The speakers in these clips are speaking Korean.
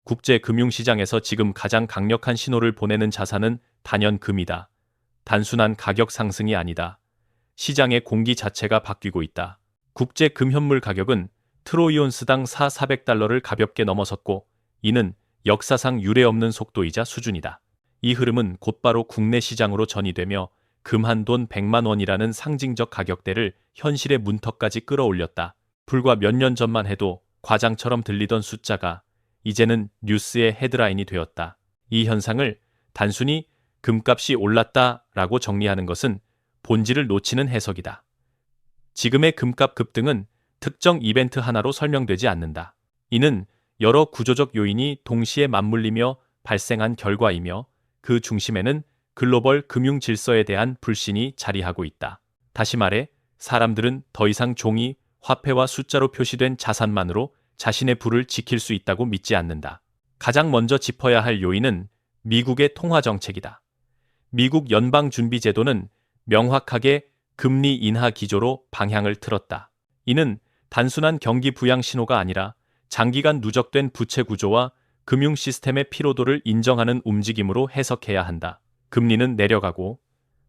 국제 금융시장에서 지금 가장 강력한 신호를 보내는 자산은 단연 금이다. 단순한 가격 상승이 아니다. 시장의 공기 자체가 바뀌고 있다. 국제 금현물 가격은 트로이온스당 400달러를 가볍게 넘어섰고, 이는 역사상 유례없는 속도이자 수준이다. 이 흐름은 곧바로 국내 시장으로 전이되며 금 한 돈 100만 원이라는 상징적 가격대를 현실의 문턱까지 끌어올렸다. 불과 몇 년 전만 해도 과장처럼 들리던 숫자가 이제는 뉴스의 헤드라인이 되었다. 이 현상을 단순히 금값이 올랐다라고 정리하는 것은 본질을 놓치는 해석이다. 지금의 금값 급등은 특정 이벤트 하나로 설명되지 않는다. 이는 여러 구조적 요인이 동시에 맞물리며 발생한 결과이며, 그 중심에는 글로벌 금융 질서에 대한 불신이 자리하고 있다. 다시 말해, 사람들은 더 이상 종이, 화폐와 숫자로 표시된 자산만으로 자신의 부를 지킬 수 있다고 믿지 않는다. 가장 먼저 짚어야 할 요인은 미국의 통화 정책이다. 미국 연방준비제도는 명확하게 금리 인하 기조로 방향을 틀었다. 이는 단순한 경기 부양 신호가 아니라 장기간 누적된 부채 구조와 금융 시스템의 피로도를 인정하는 움직임으로 해석해야 한다. 금리는 내려가고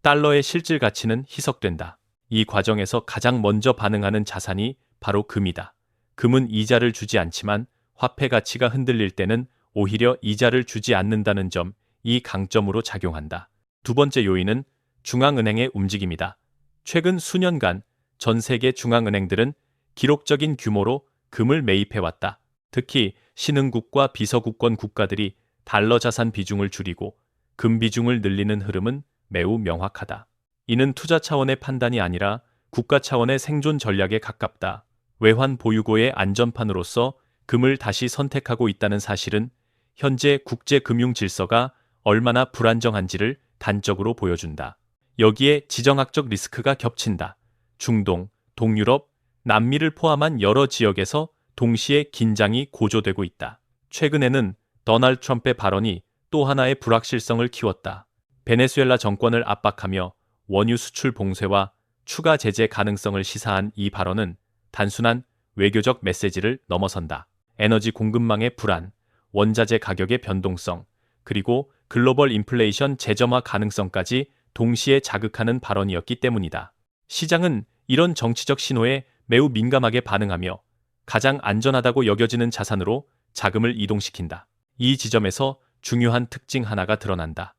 달러의 실질 가치는 희석된다. 이 과정에서 가장 먼저 반응하는 자산이 바로 금이다. 금은 이자를 주지 않지만 화폐 가치가 흔들릴 때는 오히려 이자를 주지 않는다는 점, 이 강점으로 작용한다. 두 번째 요인은 중앙은행의 움직임이다. 최근 수년간 전 세계 중앙은행들은 기록적인 규모로 금을 매입해왔다. 특히 신흥국과 비서구권 국가들이 달러 자산 비중을 줄이고 금 비중을 늘리는 흐름은 매우 명확하다. 이는 투자 차원의 판단이 아니라 국가 차원의 생존 전략에 가깝다. 외환 보유고의 안전판으로서 금을 다시 선택하고 있다는 사실은 현재 국제 금융 질서가 얼마나 불안정한지를 단적으로 보여준다. 여기에 지정학적 리스크가 겹친다. 중동, 동유럽, 남미를 포함한 여러 지역에서 동시에 긴장이 고조되고 있다. 최근에는 도널드 트럼프의 발언이 또 하나의 불확실성을 키웠다. 베네수엘라 정권을 압박하며 원유 수출 봉쇄와 추가 제재 가능성을 시사한 이 발언은 단순한 외교적 메시지를 넘어선다. 에너지 공급망의 불안, 원자재 가격의 변동성, 그리고 글로벌 인플레이션 재점화 가능성까지 동시에 자극하는 발언이었기 때문이다. 시장은 이런 정치적 신호에 매우 민감하게 반응하며 가장 안전하다고 여겨지는 자산으로 자금을 이동시킨다. 이 지점에서 중요한 특징 하나가 드러난다.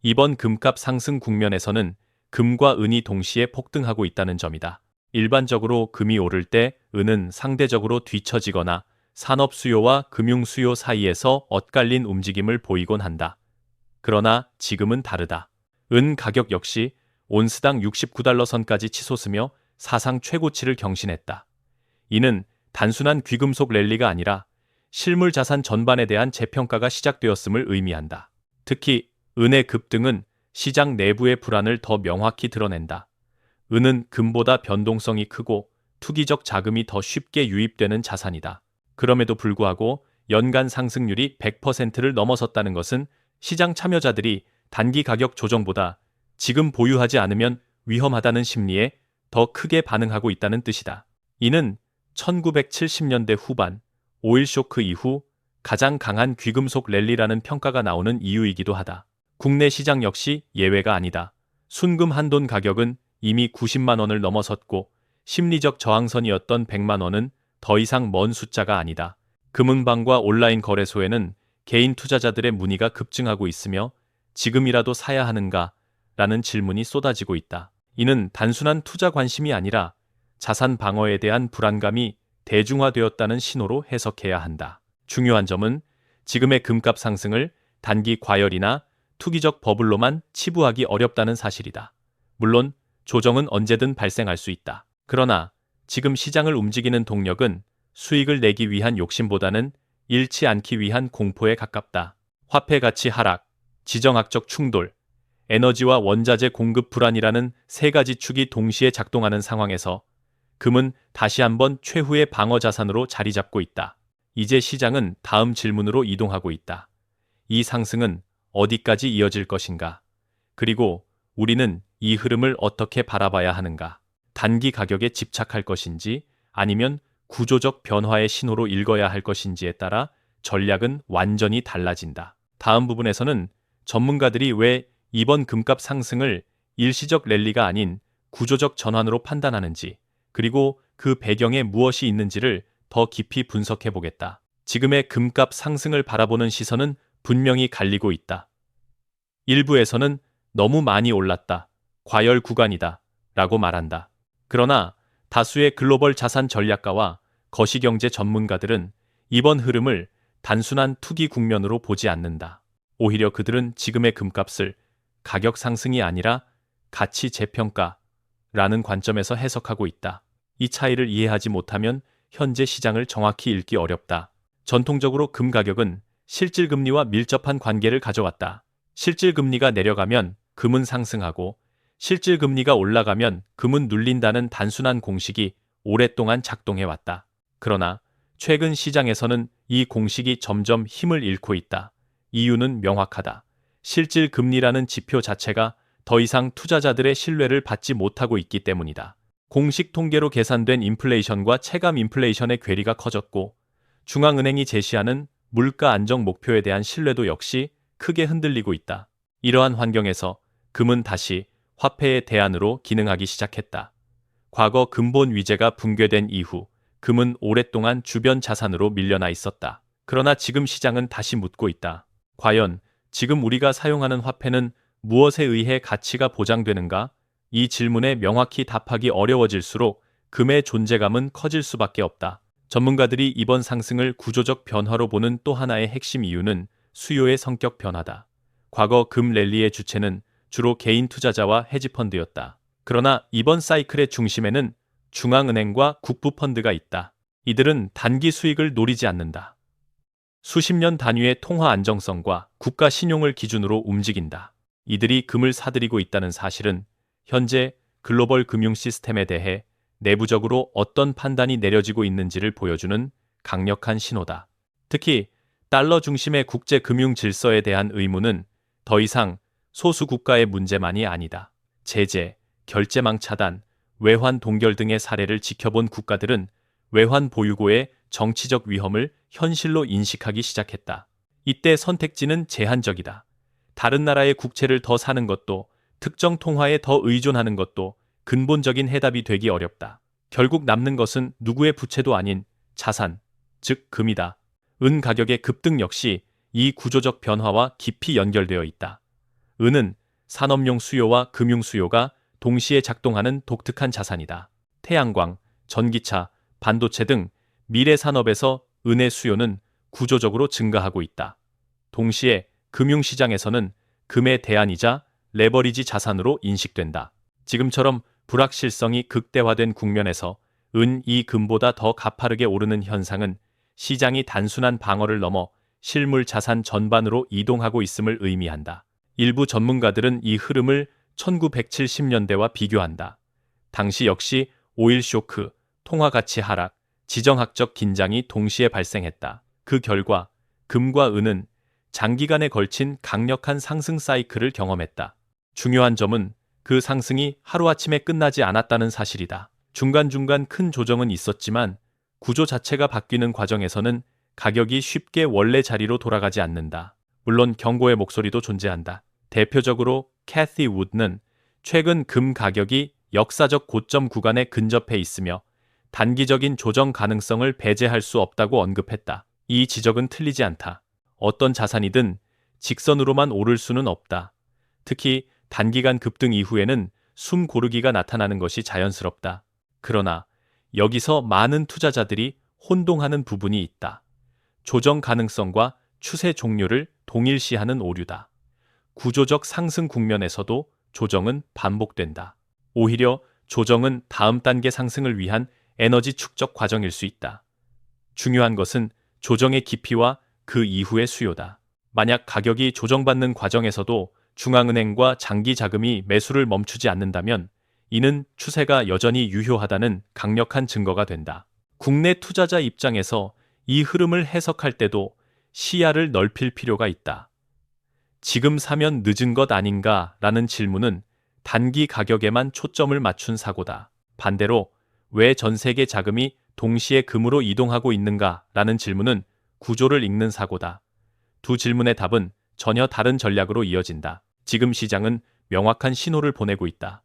이번 금값 상승 국면에서는 금과 은이 동시에 폭등하고 있다는 점이다. 일반적으로 금이 오를 때 은은 상대적으로 뒤처지거나 산업 수요와 금융 수요 사이에서 엇갈린 움직임을 보이곤 한다. 그러나 지금은 다르다. 은 가격 역시 온스당 69달러 선까지 치솟으며 사상 최고치를 경신했다. 이는 단순한 귀금속 랠리가 아니라 실물 자산 전반에 대한 재평가가 시작되었음을 의미한다. 특히 은의 급등은 시장 내부의 불안을 더 명확히 드러낸다. 은은 금보다 변동성이 크고 투기적 자금이 더 쉽게 유입되는 자산이다. 그럼에도 불구하고 연간 상승률이 100%를 넘어섰다는 것은 시장 참여자들이 단기 가격 조정보다 지금 보유하지 않으면 위험하다는 심리에 더 크게 반응하고 있다는 뜻이다. 이는 1970년대 후반 오일 쇼크 이후 가장 강한 귀금속 랠리라는 평가가 나오는 이유이기도 하다. 국내 시장 역시 예외가 아니다. 순금 한돈 가격은 이미 90만 원을 넘어섰고 심리적 저항선이었던 100만 원은 더 이상 먼 숫자가 아니다. 금은방과 온라인 거래소에는 개인 투자자들의 문의가 급증하고 있으며 지금이라도 사야 하는가? 라는 질문이 쏟아지고 있다. 이는 단순한 투자 관심이 아니라 자산 방어에 대한 불안감이 대중화되었다는 신호로 해석해야 한다. 중요한 점은 지금의 금값 상승을 단기 과열이나 투기적 버블로만 치부하기 어렵다는 사실이다. 물론 조정은 언제든 발생할 수 있다. 그러나 지금 시장을 움직이는 동력은 수익을 내기 위한 욕심보다는 잃지 않기 위한 공포에 가깝다. 화폐 가치 하락, 지정학적 충돌, 에너지와 원자재 공급 불안이라는 세 가지 축이 동시에 작동하는 상황에서 금은 다시 한번 최후의 방어 자산으로 자리 잡고 있다. 이제 시장은 다음 질문으로 이동하고 있다. 이 상승은 어디까지 이어질 것인가? 그리고 우리는 이 흐름을 어떻게 바라봐야 하는가? 단기 가격에 집착할 것인지 아니면 구조적 변화의 신호로 읽어야 할 것인지에 따라 전략은 완전히 달라진다. 다음 부분에서는 전문가들이 왜 이번 금값 상승을 일시적 랠리가 아닌 구조적 전환으로 판단하는지, 그리고 그 배경에 무엇이 있는지를 더 깊이 분석해 보겠다. 지금의 금값 상승을 바라보는 시선은 분명히 갈리고 있다. 일부에서는 너무 많이 올랐다, 과열 구간이다 라고 말한다. 그러나 다수의 글로벌 자산 전략가와 거시경제 전문가들은 이번 흐름을 단순한 투기 국면으로 보지 않는다. 오히려 그들은 지금의 금값을 가격 상승이 아니라 가치 재평가라는 관점에서 해석하고 있다. 이 차이를 이해하지 못하면 현재 시장을 정확히 읽기 어렵다. 전통적으로 금 가격은 실질금리와 밀접한 관계를 가져왔다. 실질금리가 내려가면 금은 상승하고 실질금리가 올라가면 금은 눌린다는 단순한 공식이 오랫동안 작동해왔다. 그러나 최근 시장에서는 이 공식이 점점 힘을 잃고 있다. 이유는 명확하다. 실질금리라는 지표 자체가 더 이상 투자자들의 신뢰를 받지 못하고 있기 때문이다. 공식 통계로 계산된 인플레이션과 체감 인플레이션의 괴리가 커졌고, 중앙은행이 제시하는 물가 안정 목표에 대한 신뢰도 역시 크게 흔들리고 있다. 이러한 환경에서 금은 다시 화폐의 대안으로 기능하기 시작했다. 과거 근본 위제가 붕괴된 이후 금은 오랫동안 주변 자산으로 밀려나 있었다. 그러나 지금 시장은 다시 묻고 있다. 과연 지금 우리가 사용하는 화폐는 무엇에 의해 가치가 보장되는가? 이 질문에 명확히 답하기 어려워질수록 금의 존재감은 커질 수밖에 없다. 전문가들이 이번 상승을 구조적 변화로 보는 또 하나의 핵심 이유는 수요의 성격 변화다. 과거 금 랠리의 주체는 주로 개인 투자자와 헤지펀드였다. 그러나 이번 사이클의 중심에는 중앙은행과 국부펀드가 있다. 이들은 단기 수익을 노리지 않는다. 수십 년 단위의 통화 안정성과 국가 신용을 기준으로 움직인다. 이들이 금을 사들이고 있다는 사실은 현재 글로벌 금융 시스템에 대해 내부적으로 어떤 판단이 내려지고 있는지를 보여주는 강력한 신호다. 특히 달러 중심의 국제 금융 질서에 대한 의무는 더 이상 소수 국가의 문제만이 아니다. 제재, 결제망 차단, 외환 동결 등의 사례를 지켜본 국가들은 외환 보유고의 정치적 위험을 현실로 인식하기 시작했다. 이때 선택지는 제한적이다. 다른 나라의 국채를 더 사는 것도, 특정 통화에 더 의존하는 것도 근본적인 해답이 되기 어렵다. 결국 남는 것은 누구의 부채도 아닌 자산, 즉 금이다. 은 가격의 급등 역시 이 구조적 변화와 깊이 연결되어 있다. 은은 산업용 수요와 금융 수요가 동시에 작동하는 독특한 자산이다. 태양광, 전기차, 반도체 등 미래 산업에서 은의 수요는 구조적으로 증가하고 있다. 동시에 금융시장에서는 금의 대안이자 레버리지 자산으로 인식된다. 지금처럼 불확실성이 극대화된 국면에서 은이 금보다 더 가파르게 오르는 현상은 시장이 단순한 방어를 넘어 실물 자산 전반으로 이동하고 있음을 의미한다. 일부 전문가들은 이 흐름을 1970년대와 비교한다. 당시 역시 오일 쇼크, 통화 가치 하락, 지정학적 긴장이 동시에 발생했다. 그 결과 금과 은은 장기간에 걸친 강력한 상승 사이클을 경험했다. 중요한 점은 그 상승이 하루아침에 끝나지 않았다는 사실이다. 중간중간 큰 조정은 있었지만 구조 자체가 바뀌는 과정에서는 가격이 쉽게 원래 자리로 돌아가지 않는다. 물론 경고의 목소리도 존재한다. 대표적으로 캐티 우드는 최근 금 가격이 역사적 고점 구간에 근접해 있으며 단기적인 조정 가능성을 배제할 수 없다고 언급했다. 이 지적은 틀리지 않다. 어떤 자산이든 직선으로만 오를 수는 없다. 특히 단기간 급등 이후에는 숨 고르기가 나타나는 것이 자연스럽다. 그러나 여기서 많은 투자자들이 혼동하는 부분이 있다. 조정 가능성과 추세 종료를 동일시하는 오류다. 구조적 상승 국면에서도 조정은 반복된다. 오히려 조정은 다음 단계 상승을 위한 에너지 축적 과정일 수 있다. 중요한 것은 조정의 깊이와 그 이후의 수요다. 만약 가격이 조정받는 과정에서도 중앙은행과 장기 자금이 매수를 멈추지 않는다면 이는 추세가 여전히 유효하다는 강력한 증거가 된다. 국내 투자자 입장에서 이 흐름을 해석할 때도 시야를 넓힐 필요가 있다. 지금 사면 늦은 것 아닌가 라는 질문은 단기 가격에만 초점을 맞춘 사고다. 반대로 왜 전 세계 자금이 동시에 금으로 이동하고 있는가 라는 질문은 구조를 읽는 사고다. 두 질문의 답은 전혀 다른 전략으로 이어진다. 지금 시장은 명확한 신호를 보내고 있다.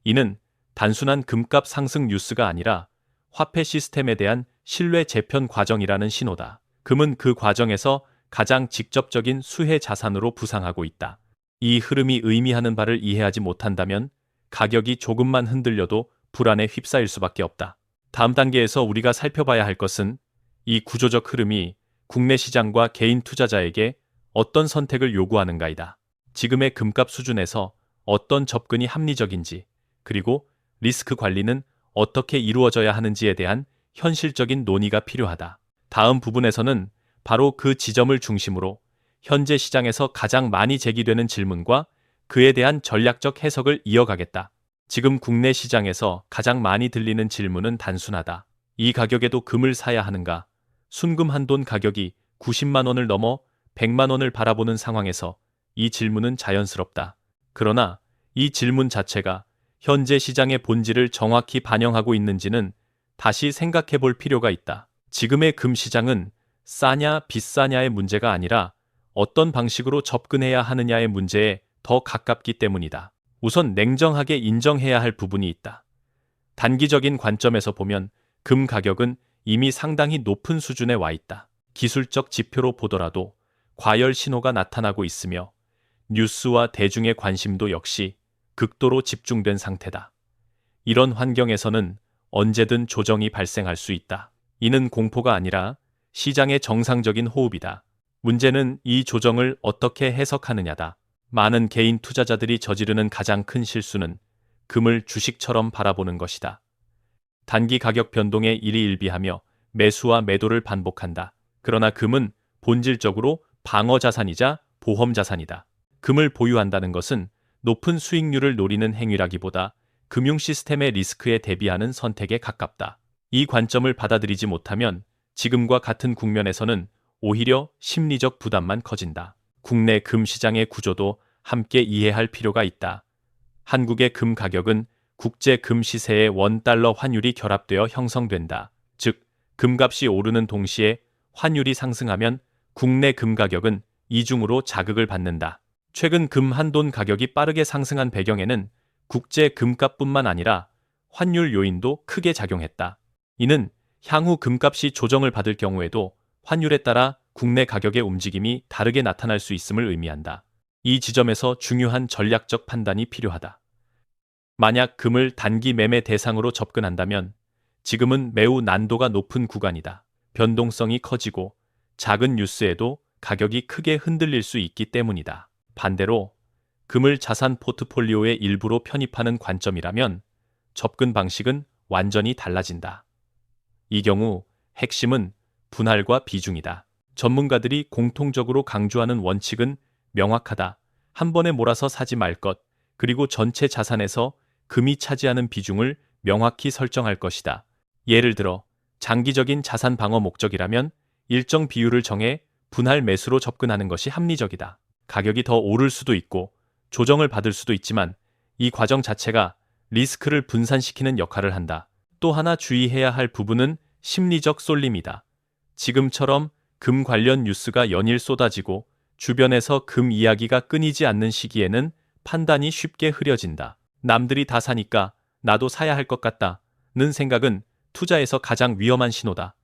이는 단순한 금값 상승 뉴스가 아니라 화폐 시스템에 대한 신뢰 재편 과정이라는 신호다. 금은 그 과정에서 가장 직접적인 수혜 자산으로 부상하고 있다. 이 흐름이 의미하는 바를 이해하지 못한다면 가격이 조금만 흔들려도 불안에 휩싸일 수밖에 없다. 다음 단계에서 우리가 살펴봐야 할 것은 이 구조적 흐름이 국내 시장과 개인 투자자에게 어떤 선택을 요구하는가이다. 지금의 금값 수준에서 어떤 접근이 합리적인지, 그리고 리스크 관리는 어떻게 이루어져야 하는지에 대한 현실적인 논의가 필요하다. 다음 부분에서는 바로 그 지점을 중심으로 현재 시장에서 가장 많이 제기되는 질문과 그에 대한 전략적 해석을 이어가겠다. 지금 국내 시장에서 가장 많이 들리는 질문은 단순하다. 이 가격에도 금을 사야 하는가? 순금 한 돈 가격이 90만 원을 넘어 100만 원을 바라보는 상황에서 이 질문은 자연스럽다. 그러나 이 질문 자체가 현재 시장의 본질을 정확히 반영하고 있는지는 다시 생각해 볼 필요가 있다. 지금의 금 시장은 싸냐 비싸냐의 문제가 아니라 어떤 방식으로 접근해야 하느냐의 문제에 더 가깝기 때문이다. 우선 냉정하게 인정해야 할 부분이 있다. 단기적인 관점에서 보면 금 가격은 이미 상당히 높은 수준에 와 있다. 기술적 지표로 보더라도 과열 신호가 나타나고 있으며 뉴스와 대중의 관심도 역시 극도로 집중된 상태다. 이런 환경에서는 언제든 조정이 발생할 수 있다. 이는 공포가 아니라 시장의 정상적인 호흡이다. 문제는 이 조정을 어떻게 해석하느냐다. 많은 개인 투자자들이 저지르는 가장 큰 실수는 금을 주식처럼 바라보는 것이다. 단기 가격 변동에 일희일비하며 매수와 매도를 반복한다. 그러나 금은 본질적으로 방어 자산이자 보험 자산이다. 금을 보유한다는 것은 높은 수익률을 노리는 행위라기보다 금융 시스템의 리스크에 대비하는 선택에 가깝다. 이 관점을 받아들이지 못하면 지금과 같은 국면에서는 오히려 심리적 부담만 커진다. 국내 금 시장의 구조도 함께 이해할 필요가 있다. 한국의 금 가격은 국제 금 시세의 원달러 환율이 결합되어 형성된다. 즉, 금값이 오르는 동시에 환율이 상승하면 국내 금 가격은 이중으로 자극을 받는다. 최근 금 한 돈 가격이 빠르게 상승한 배경에는 국제 금값뿐만 아니라 환율 요인도 크게 작용했다. 이는 향후 금값이 조정을 받을 경우에도 환율에 따라 국내 가격의 움직임이 다르게 나타날 수 있음을 의미한다. 이 지점에서 중요한 전략적 판단이 필요하다. 만약 금을 단기 매매 대상으로 접근한다면 지금은 매우 난도가 높은 구간이다. 변동성이 커지고 작은 뉴스에도 가격이 크게 흔들릴 수 있기 때문이다. 반대로 금을 자산 포트폴리오의 일부로 편입하는 관점이라면 접근 방식은 완전히 달라진다. 이 경우 핵심은 분할과 비중이다. 전문가들이 공통적으로 강조하는 원칙은 명확하다. 한 번에 몰아서 사지 말 것, 그리고 전체 자산에서 금이 차지하는 비중을 명확히 설정할 것이다. 예를 들어 장기적인 자산 방어 목적이라면 일정 비율을 정해 분할 매수로 접근하는 것이 합리적이다. 가격이 더 오를 수도 있고 조정을 받을 수도 있지만 이 과정 자체가 리스크를 분산시키는 역할을 한다. 또 하나 주의해야 할 부분은 심리적 쏠림이다. 지금처럼 금 관련 뉴스가 연일 쏟아지고 주변에서 금 이야기가 끊이지 않는 시기에는 판단이 쉽게 흐려진다. 남들이 다 사니까 나도 사야 할 것 같다는 생각은 투자에서 가장 위험한 신호다.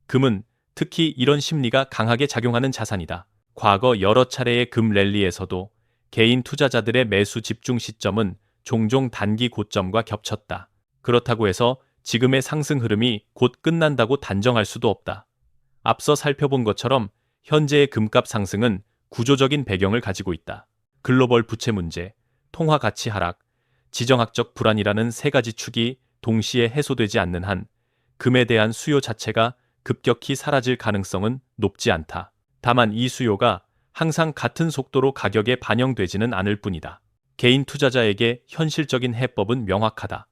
금은 특히 이런 심리가 강하게 작용하는 자산이다. 과거 여러 차례의 금 랠리에서도 개인 투자자들의 매수 집중 시점은 종종 단기 고점과 겹쳤다. 그렇다고 해서 지금의 상승 흐름이 곧 끝난다고 단정할 수도 없다. 앞서 살펴본 것처럼 현재의 금값 상승은 구조적인 배경을 가지고 있다. 글로벌 부채 문제, 통화 가치 하락, 지정학적 불안이라는 세 가지 축이 동시에 해소되지 않는 한 금에 대한 수요 자체가 급격히 사라질 가능성은 높지 않다. 다만 이 수요가 항상 같은 속도로 가격에 반영되지는 않을 뿐이다. 개인 투자자에게 현실적인 해법은 명확하다.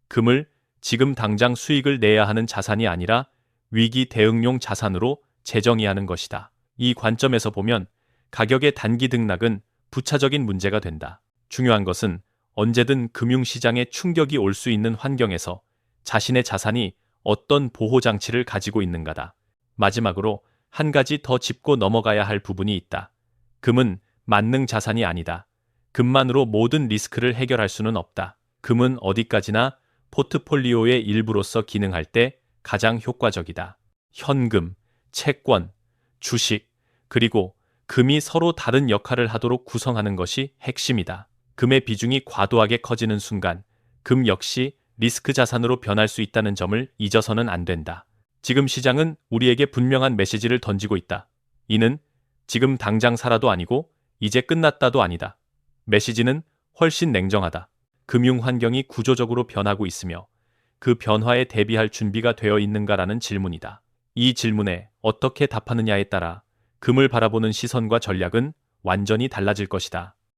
금을 지금 당장 수익을 내야 하는 자산이 아니라 위기 대응용 자산으로 재정의하는 것이다. 이 관점에서 보면 가격의 단기 등락은 부차적인 문제가 된다. 중요한 것은 언제든 금융시장에 충격이 올 수 있는 환경에서 자신의 자산이 어떤 보호장치를 가지고 있는가다. 마지막으로 한 가지 더 짚고 넘어가야 할 부분이 있다. 금은 만능 자산이 아니다. 금만으로 모든 리스크를 해결할 수는 없다. 금은 어디까지나 포트폴리오의 일부로서 기능할 때 가장 효과적이다. 현금, 채권, 주식, 그리고 금이 서로 다른 역할을 하도록 구성하는 것이 핵심이다. 금의 비중이 과도하게 커지는 순간 금 역시 리스크 자산으로 변할 수 있다는 점을 잊어서는 안 된다. 지금 시장은 우리에게 분명한 메시지를 던지고 있다. 이는 지금 당장 살아도 아니고 이제 끝났다도 아니다. 메시지는 훨씬 냉정하다. 금융 환경이 구조적으로 변하고 있으며 그 변화에 대비할 준비가 되어 있는가라는 질문이다. 이 질문에 어떻게 답하느냐에 따라 금을 바라보는 시선과 전략은 완전히 달라질 것이다.